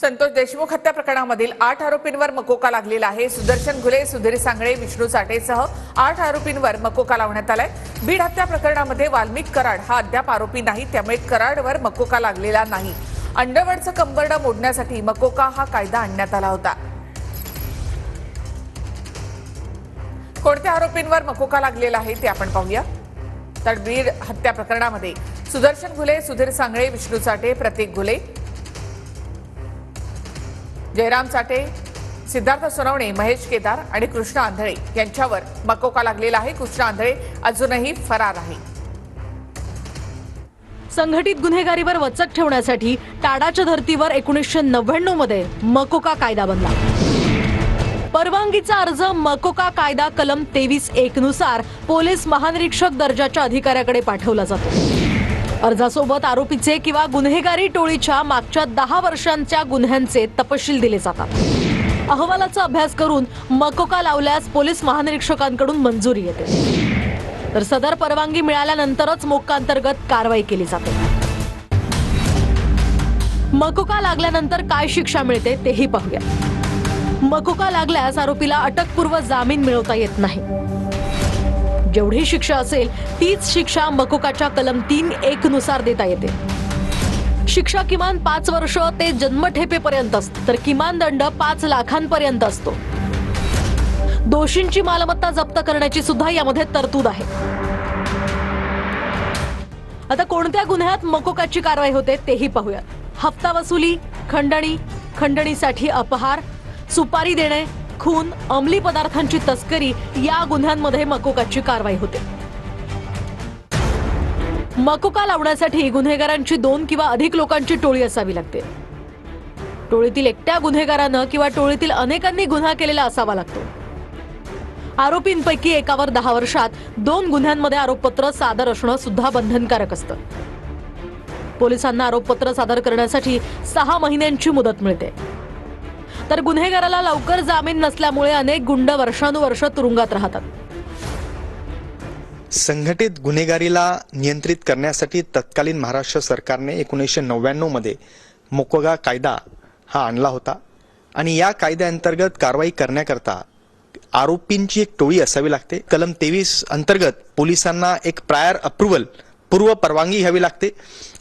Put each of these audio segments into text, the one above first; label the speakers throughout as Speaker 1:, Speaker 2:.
Speaker 1: संतोष देशमुख हत्या प्रकरणामधील 8 आरोपींवर मकोका लागलेला आहे। सुदर्शन घुले, सुधीर सांगळे, विष्णू चाटेसह 8 आरोपींवर मकोका लावण्यात आलाय। बीड हत्या प्रकरणामध्ये वाल्मिक कराड हा अद्याप आरोपी नाही, त्यामुळे कराडवर मकोका लागलेला नाही। अंडरवर्ल्डचं कंबरडं मोडण्यासाठी मकोका हा कायदा आणण्यात आला होता। कोणत्या आरोपींवर मकोका लागलेला आहे ते आपण पाहूया। तर बीड हत्या प्रकरणामध्ये सुदर्शन घुले, सुधीर सांगळे, विष्णू चाटे, प्रतीक घुले, जयराम चाटे, सिद्धार्थ सोनवणे, महेश केदार आणि कृष्ण आंधळे यांच्यावर मकोका लागलेला आहे। कृष्ण आंधळे अजूनही फरार आहे।
Speaker 2: संघटित गुन्हेगारीवर वचक ठेवण्यासाठी टाडाच्या धर्तीवर 1999 मध्ये मकोका कायदा बनला। परवानगीचा अर्ज मकोका कायदा कलम 23(1) नुसार पोलीस महानिरीक्षक दर्जाच्या अधिकाऱ्याकडे पाठवला जातो। अर्जासोबत आरोपीचे किंवा गुन्हेगारी टोळीच्या मागच्या 10 वर्षांच्या गुन्ह्यांचे तपशील दिले जातात। अहवालाचा अभ्यास करून मकोका लावल्यास पोलीस महानिरीक्षकांकडून मंजुरी येते, तर सदर परवानगी मिळाल्यानंतरच मोक्कांतर्गत कारवाई केली जाते। मकोका लागल्यानंतर काय शिक्षा मिळते तेही पाहूया। मकोका लागल्यास आरोपीला अटकपूर्व जामीन मिळवता येत नाही। जेवढी शिक्षा असेल तीच शिक्षा मकोकाच्या कलम 3(1) नुसार देता येते। शिक्षा किमान 5 वर्ष ते जन्मठेपेपर्यंत असते, तर किमान दंड 5 लाखांपर्यंत असतो। दोषींची मालमत्ता जप्त करण्याची सुद्धा यामध्ये तरतूद आहे। आता कोणत्या गुन्ह्यात मकोकाची कारवाई होते तेही पाहूया। हप्ता वसुली, खंडणी, खंडणीसाठी अपहार, सुपारी देणे, खून, अंमली पदार्थांची तस्करी या गुन्ह्यांमध्ये मकोकाची कारवाई होते। मकोका लावण्यासाठी गुन्हेगारांची 2 किंवा अधिक लोकांची टोळी असावी लागते। टोळीतील एकट्या गुन्हेगारानं किंवा टोळीतील अनेकांनी गुन्हा केलेला असावा लागतो। आरोपींपैकी एकावर 10 वर्षात 2 गुन्ह्यांमध्ये आरोपपत्र सादर असणं सुद्धा बंधनकारक असतं। पोलिसांना आरोपपत्र सादर करण्यासाठी 6 महिन्यांची मुदत मिळते, तर गुन्हेगाराला लवकर जामीन नसल्यामुळे अनेक गुंड वर्षानुवर्ष तुरुंगात राहतात।
Speaker 3: संघटित गुन्हेगारीला नियंत्रित करण्यासाठी तत्कालीन महाराष्ट्र सरकारने 1999 मध्ये मकोका कायदा हा आणला होता आणि या कायद्याअंतर्गत कारवाई करण्याकरता आरोपींची एक टोळी असावी लागते। कलम 23 अंतर्गत पोलिसांना एक प्रायर अप्रूव्हल पूर्व परवानगी घ्यावी लागते।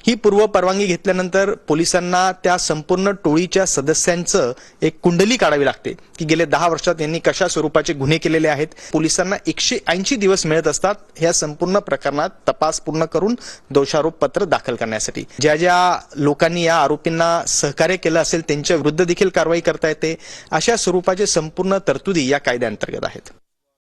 Speaker 3: ही पूर्व परवानगी घेतल्यानंतर पोलिसांना त्या संपूर्ण टोळीच्या सदस्यांचं एक कुंडली काढावी लागते की गेले 10 वर्षात यांनी कशा स्वरूपाचे गुन्हे केलेले आहेत। पोलिसांना 180 दिवस मिळत असतात ह्या संपूर्ण प्रकरणात तपास पूर्ण करून दोषारोप पत्र दाखल करण्यासाठी। ज्या ज्या लोकांनी या आरोपींना सहकार्य केलं असेल त्यांच्या विरुद्ध देखील कारवाई करता येते। अशा स्वरूपाचे संपूर्ण तरतुदी या कायद्याअंतर्गत आहेत।